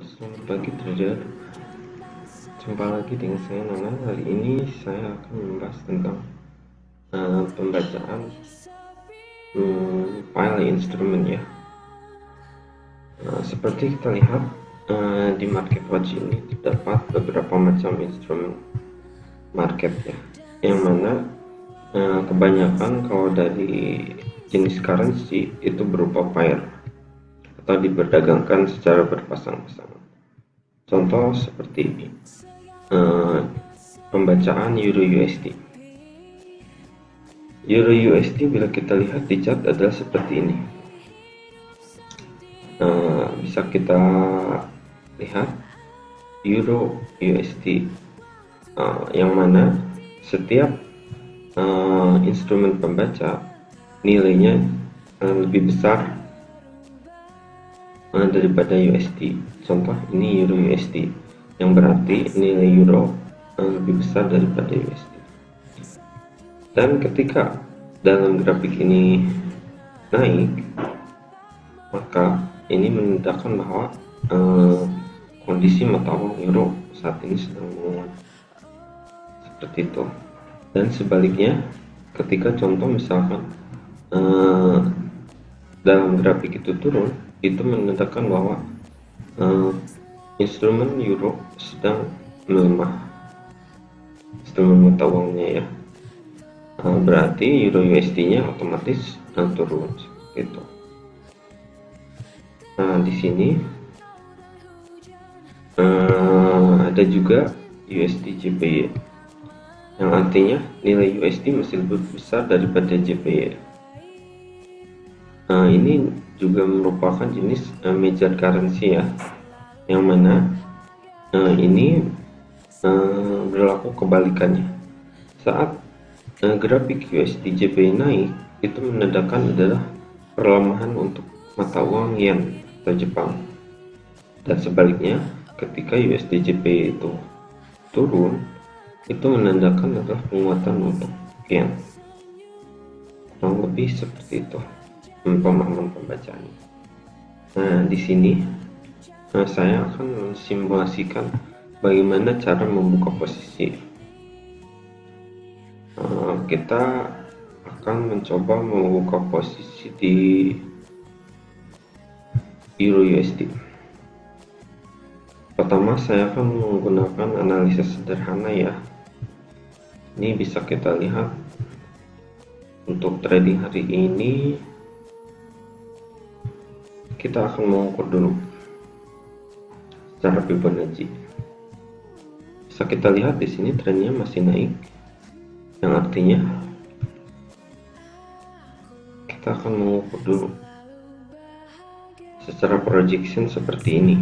Selamat pagi trader, jumpa lagi dengan saya Nana. Hari ini saya akan membahas tentang pembacaan file instrumen ya. Seperti kita lihat di market watch ini terdapat beberapa macam instrumen market ya, yang mana kebanyakan kalau dari jenis currency itu berupa pair atau diperdagangkan secara berpasang-pasangan. Contoh seperti ini, pembacaan Euro USD. Euro USD bila kita lihat di chart adalah seperti ini. Bisa kita lihat Euro USD, yang mana setiap instrumen pembaca nilainya lebih besar daripada USD. Contoh ini Euro USD, yang berarti nilai Euro lebih besar daripada USD. Dan ketika dalam grafik ini naik, maka ini menandakan bahwa kondisi mata uang euro saat ini sedang menguat, seperti itu. Dan sebaliknya, ketika contoh misalkan dalam grafik itu turun, itu menandakan bahwa instrumen euro sedang melemah, instrumen mata uangnya ya. Berarti Euro USD-nya otomatis turun seperti itu. Nah, di sini ada juga USD JPY, yang artinya nilai USD masih lebih besar daripada JPY. Ini juga merupakan jenis major currency ya, yang mana ini berlaku kebalikannya. Saat grafik USD JPY naik, itu menandakan adalah perlemahan untuk mata uang yen atau Jepang. Dan sebaliknya, ketika USD JPY itu turun, itu menandakan adalah penguatan untuk yen. Kurang lebih seperti itu pemahaman pembacaannya. Nah, di sini saya akan mensimulasikan bagaimana cara membuka posisi. Kita akan mencoba membuka posisi di Euro USD. Pertama, saya akan menggunakan analisis sederhana ya. Ini bisa kita lihat untuk trading hari ini. Kita akan mengukur dulu secara Fibonacci. Bisa kita lihat di sini trennya masih naik, yang artinya kita akan mengukur dulu secara projection seperti ini.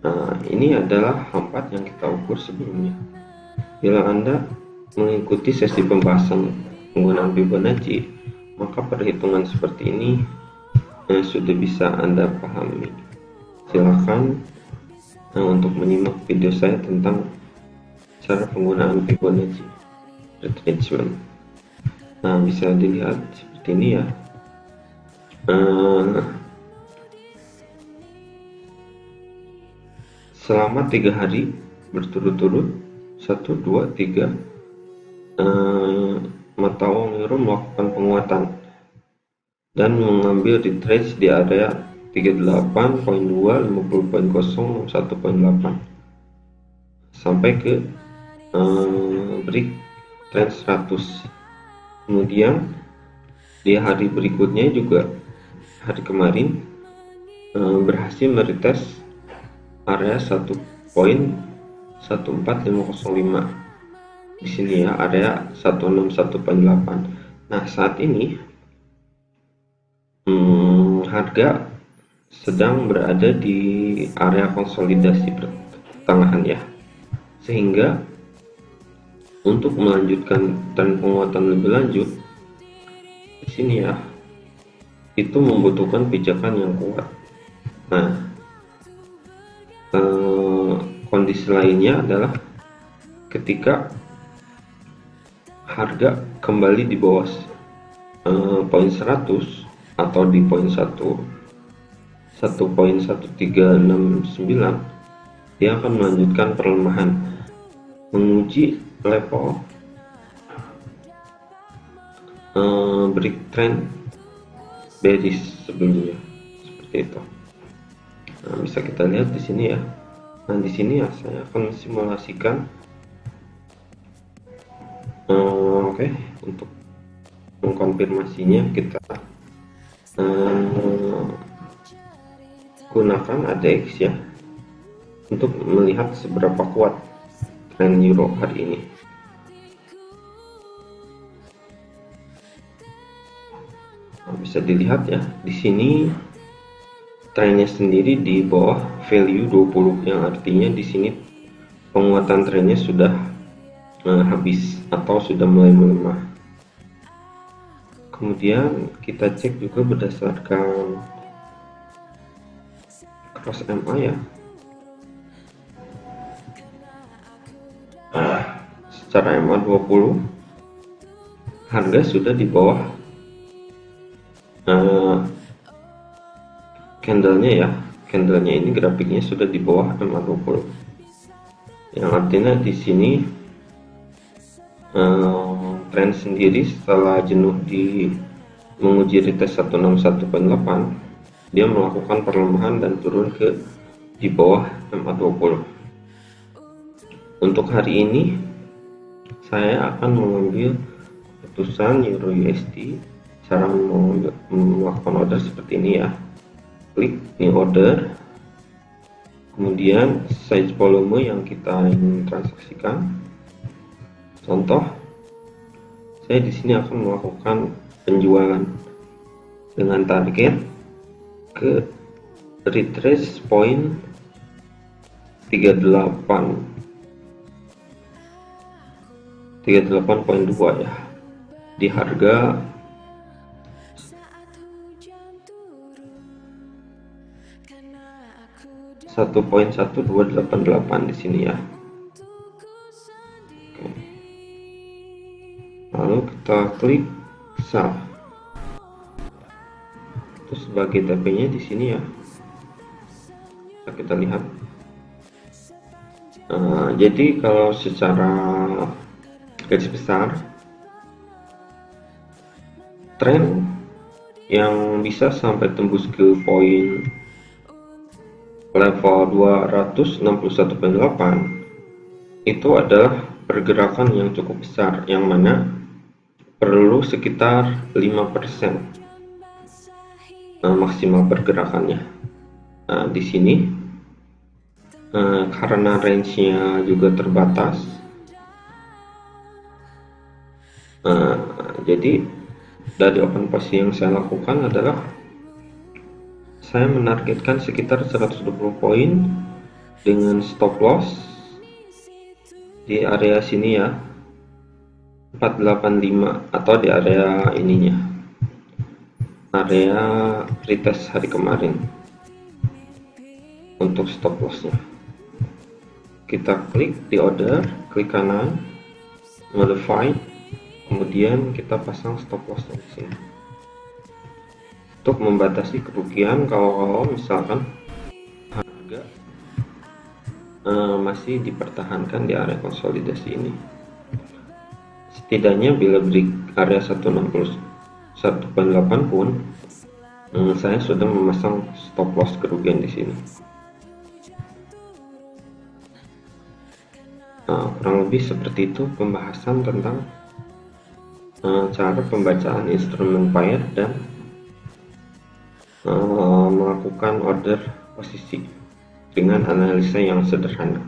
Nah, ini adalah hampat yang kita ukur sebelumnya. Bila Anda mengikuti sesi pembahasan penggunaan Fibonacci, maka perhitungan seperti ini sudah bisa Anda pahami. Silakan untuk menyimak video saya tentang cara penggunaan Fibonacci retracement. Nah, bisa dilihat seperti ini ya. Selama 3 hari berturut-turut, 1, 2, 3, mata uang euro melakukan penguatan dan mengambil retrace di area 38.2, 50.0, 61.8 sampai ke break trend 100. Kemudian di hari berikutnya juga, hari kemarin, berhasil meretest area 1.14505 di sini ya, area 161.8. Nah, saat ini harga sedang berada di area konsolidasi pertengahan ya, sehingga untuk melanjutkan tren penguatan lebih lanjut di sini ya, itu membutuhkan pijakan yang kuat. Nah, kondisi lainnya adalah ketika harga kembali di bawah poin 100 atau di poin 1 1.1369, dia akan melanjutkan perlemahan menguji level break trend bearish sebelumnya, seperti itu. Nah, bisa kita lihat di sini ya. Nah, di sini ya saya akan simulasikan. Oke, untuk mengkonfirmasinya kita gunakan ADX ya, untuk melihat seberapa kuat tren euro hari ini. Nah, bisa dilihat ya, di sini trennya sendiri di bawah value 20, yang artinya di sini penguatan trennya sudah habis atau sudah mulai melemah. Kemudian kita cek juga berdasarkan cross MA ya. Secara MA 20 harga sudah di bawah candlenya ya. Candlenya ini grafiknya sudah di bawah MA 20, yang artinya di sini tren sendiri setelah jenuh di menguji retest 161.8, dia melakukan perlemahan dan turun ke di bawah MA 20. Untuk hari ini saya akan mengambil keputusan Euro USD. Cara melakukan order seperti ini ya. Klik new order, kemudian size volume yang kita ingin transaksikan. Contoh, saya di sini akan melakukan penjualan dengan target ke retrace point 38.2 ya, di harga 1.1288 di sini ya. Oke. Lalu kita klik sell. Terus sebagai TP-nya di sini ya. Bisa kita lihat. Jadi kalau secara garis besar, tren yang bisa sampai tembus ke poin level 261.8 itu adalah pergerakan yang cukup besar, yang mana perlu sekitar 5% maksimal pergerakannya. Nah, di sini karena range-nya juga terbatas, jadi dari open position yang saya lakukan adalah saya menargetkan sekitar 120 poin dengan stop loss di area sini ya, 485, atau di area ininya, area retest hari kemarin untuk stop lossnya. Kita klik di order, klik kanan, modify, kemudian kita pasang stop loss di sini untuk membatasi kerugian kalau misalkan harga masih dipertahankan di area konsolidasi ini. Setidaknya bila break area 161.8 pun saya sudah memasang stop loss kerugian di sini. Kurang lebih seperti itu pembahasan tentang cara pembacaan instrumen pair dan melakukan order posisi dengan analisa yang sederhana.